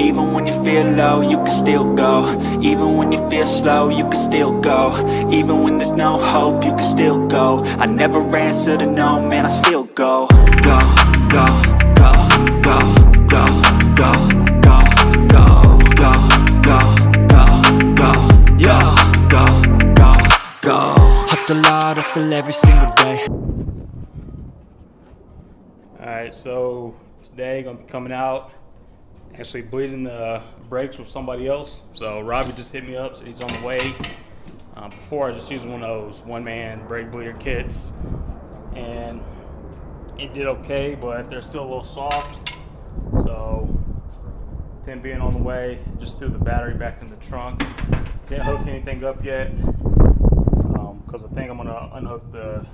Even when you feel low, you can still go. Even when you feel slow, you can still go. Even when there's no hope, you can still go. I never answer to no, man, I still go. Go, go, go, go, go, go, go, go, go, go, go, go, yo, go, go, go. Hustle hard, hustle every single day. Alright, so today gonna be coming out, actually bleeding the brakes with somebody else. So Robbie just hit me up, so he's on the way. Before I was just using one of those one-man brake bleeder kits, and it did okay, but they're still a little soft. So with him being on the way, just threw the battery back in the trunk. Didn't hook anything up yet, because I think I'm gonna unhook the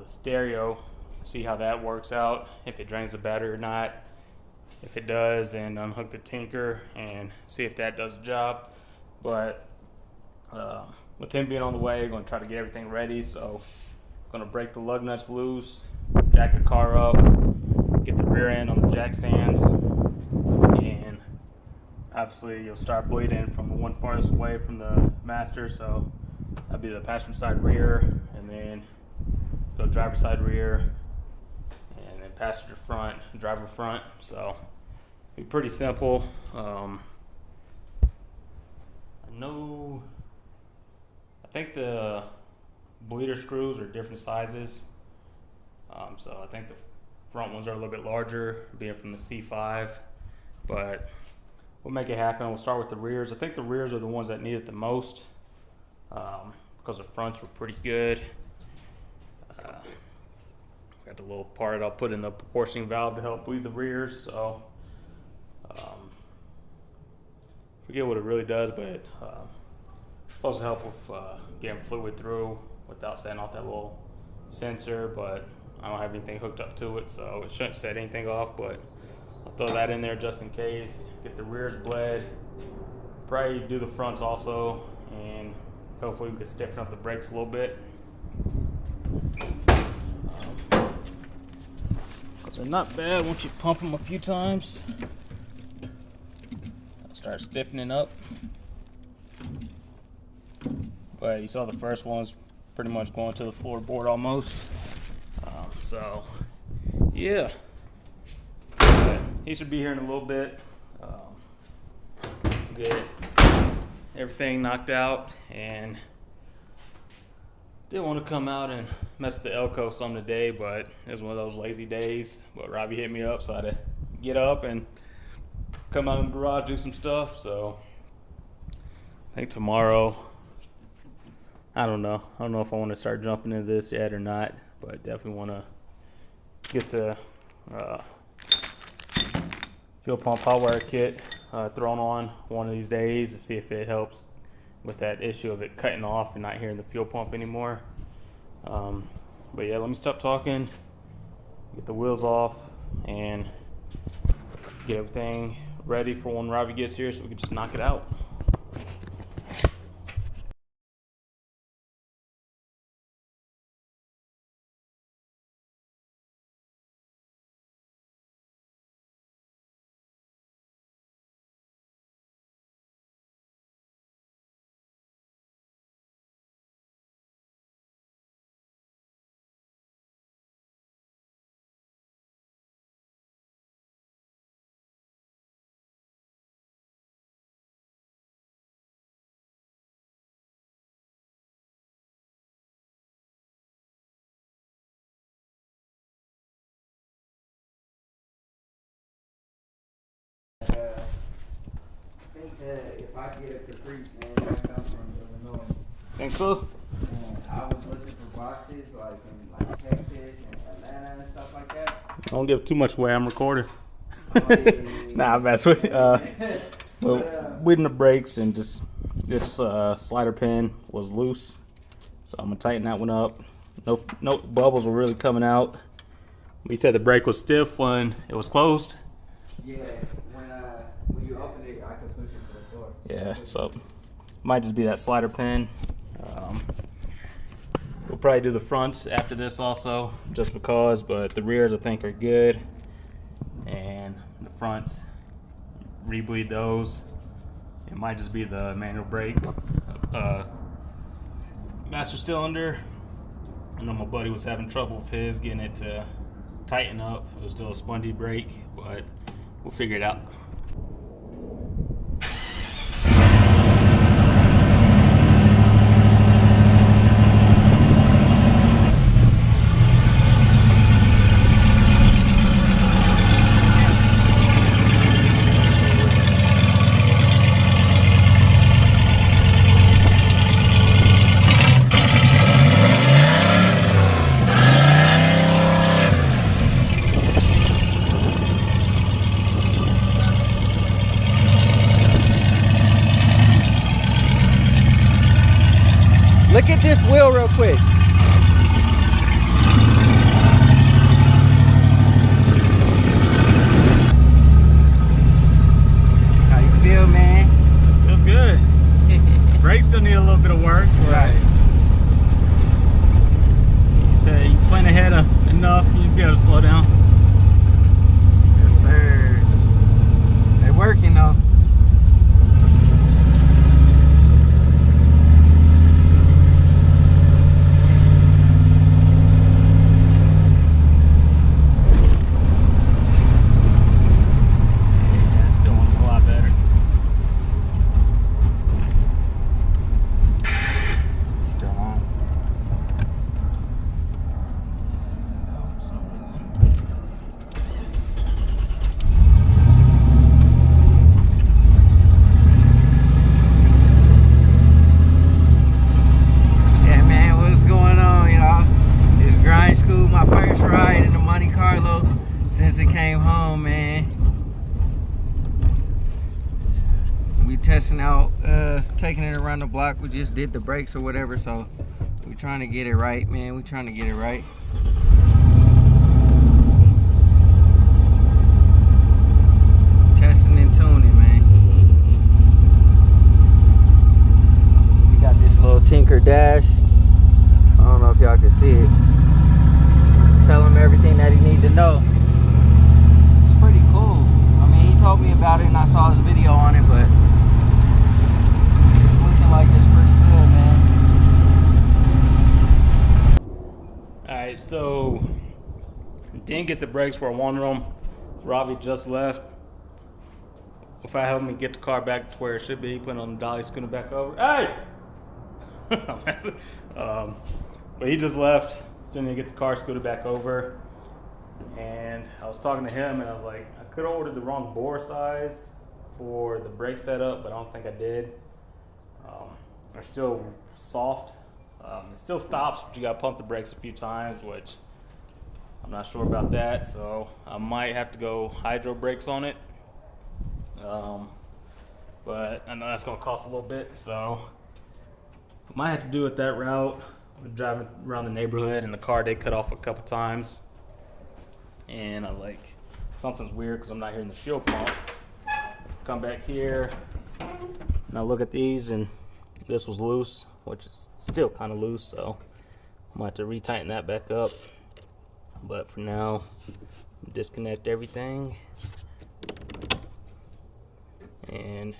stereo, see how that works out, if it drains the battery or not. If it does, then unhook the tinker and see if that does the job. But with him being on the way, I'm going to try to get everything ready. So I'm going to break the lug nuts loose, jack the car up, get the rear end on the jack stands, and obviously you'll start bleeding from the one farthest away from the master. So that'll be the passenger side rear, and then go driver side rear, and then passenger front, driver front. So it'll be pretty simple. I think the bleeder screws are different sizes. So I think the front ones are a little bit larger, being from the C5, but we'll make it happen. We'll start with the rears. I think the rears are the ones that need it the most, because the fronts were pretty good. Got the little part I'll put in the proportioning valve to help bleed the rears. So forget what it really does, but it's supposed to help with getting fluid through without setting off that little sensor. But I don't have anything hooked up to it, so it shouldn't set anything off. But I'll throw that in there just in case. Get the rears bled. Probably do the fronts also, and hopefully we can stiffen up the brakes a little bit. They're not bad once you pump them a few times. They'll start stiffening up. But you saw the first one's pretty much going to the floorboard almost. So yeah, but he should be here in a little bit. Get everything knocked out, and didn't want to come out and mess with the Elko some today, but it was one of those lazy days. But Robbie hit me up, so I had to get up and come out in the garage, do some stuff. So I think tomorrow, I don't know if I want to start jumping into this yet or not, but definitely want to get the fuel pump hot wire kit thrown on one of these days to see if it helps with that issue of it cutting off and not hearing the fuel pump anymore. But yeah, let me stop talking, get the wheels off, and get everything ready for when Robbie gets here so we can just knock it out. I think that if I get a Caprice, man, I come from Illinois. Think so? And I was looking for boxes like in Texas and Atlanta and stuff like that. Don't give too much away, I'm recording. Oh, yeah. Nah, that's what. Well, bleeding the brakes, and just this slider pin was loose, so I'm gonna tighten that one up. No bubbles were really coming out. You said the brake was stiff when it was closed. Yeah, when you open it, I could push it to the floor. Yeah, so might just be that slider pin. We'll probably do the fronts after this also, just because, but the rears I think are good, and the fronts, rebleed those. It might just be the manual brake master cylinder. I know my buddy was having trouble with his, getting it to tighten up. It was still a spongy brake, but we'll figure it out. Look at this wheel real quick. How you feel, man? Feels good. Brakes still need a little bit of work. Right. So you plan ahead enough, you'll be able to slow down. Yes, sir. They working though. Testing out, taking it around the block. We just did the brakes or whatever, so we're trying to get it right, man. We're trying to get it right. Testing and tuning, man. We got this little Tinker dash. I don't know if y'all can see it. Tell him everything that he needs to know. It's pretty cool. I mean, he told me about it and I saw his video on it, but like it's pretty good, man. Alright, so didn't get the brakes where I wanted them. Ravi just left. If I help me get the car back to where it should be, put it on the dolly, scooting back over. Hey! But he just left. Still need to get the car scooted back over. And I was talking to him and I was like, I could have ordered the wrong bore size for the brake setup, but I don't think I did. They're still soft. It still stops, but you gotta pump the brakes a few times, which I'm not sure about that. So I might have to go hydro brakes on it. But I know that's gonna cost a little bit, so I might have to do it that route. I'm driving around the neighborhood and the car did cut off a couple times. And I was like, something's weird because I'm not hearing the fuel pump. Come back here. Now look at these, and this was loose, which is still kind of loose, so I might have to retighten that back up. But for now, disconnect everything and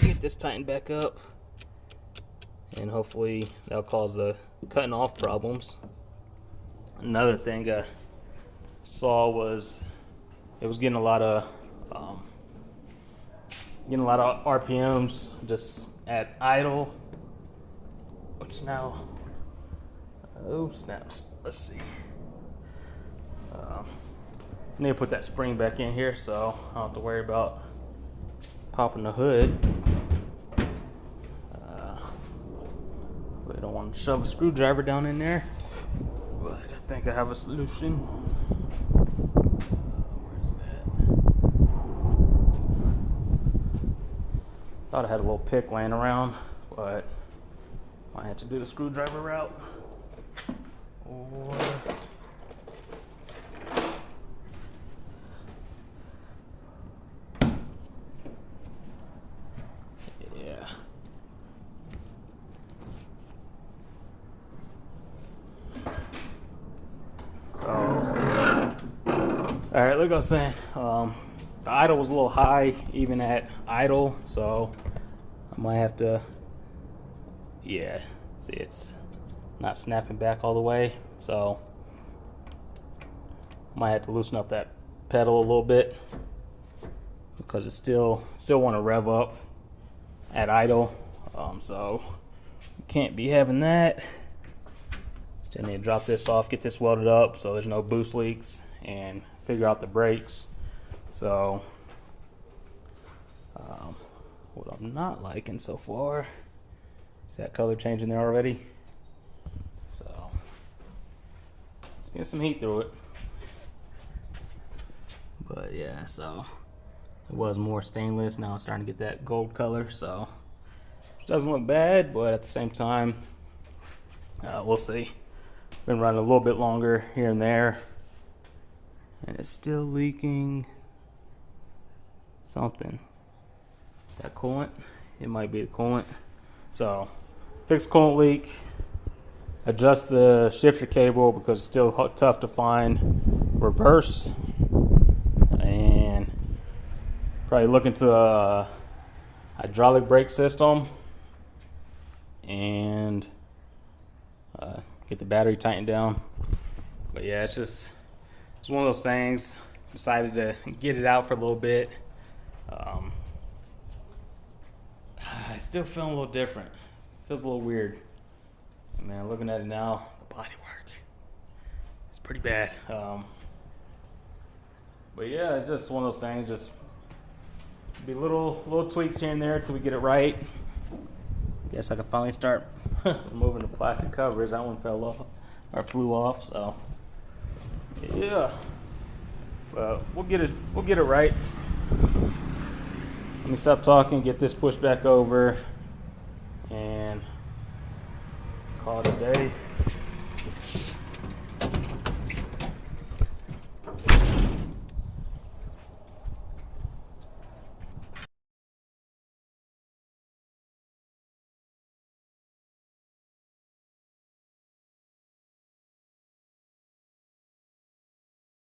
get this tightened back up, and hopefully that'll cause the cutting off problems. Another thing I saw was it was getting a lot of RPMs just at idle, which now, oh snaps, let's see. I need to put that spring back in here so I don't have to worry about popping the hood. We don't want to shove a screwdriver down in there, but I think I have a solution. Thought I had a little pick laying around, but might have to do the screwdriver route. Or yeah. So All right, like I was saying, the idle was a little high even at idle, so I might have to, yeah, see, it's not snapping back all the way, so might have to loosen up that pedal a little bit because it still want to rev up at idle, so can't be having that. Still need to drop this off, get this welded up so there's no boost leaks, and figure out the brakes. So what I'm not liking so far is that color changing there already. So let's get some heat through it. But yeah, so it was more stainless, now it's starting to get that gold color, so it doesn't look bad, but at the same time, we'll see. Been running a little bit longer here and there, and it's still leaking something. Is that coolant? It might be the coolant. So fix coolant leak, adjust the shifter cable because it's still tough to find reverse, and probably look into a hydraulic brake system and get the battery tightened down. But yeah, it's one of those things. Decided to get it out for a little bit. I still feel a little different. Feels a little weird. Man, looking at it now, the body work, it's pretty bad. But yeah, it's just one of those things. Just be little tweaks here and there till we get it right. Guess I can finally start removing the plastic covers. That one fell off or flew off. So yeah, but we'll get it right. Let me stop talking, get this pushed back over, and call it a day.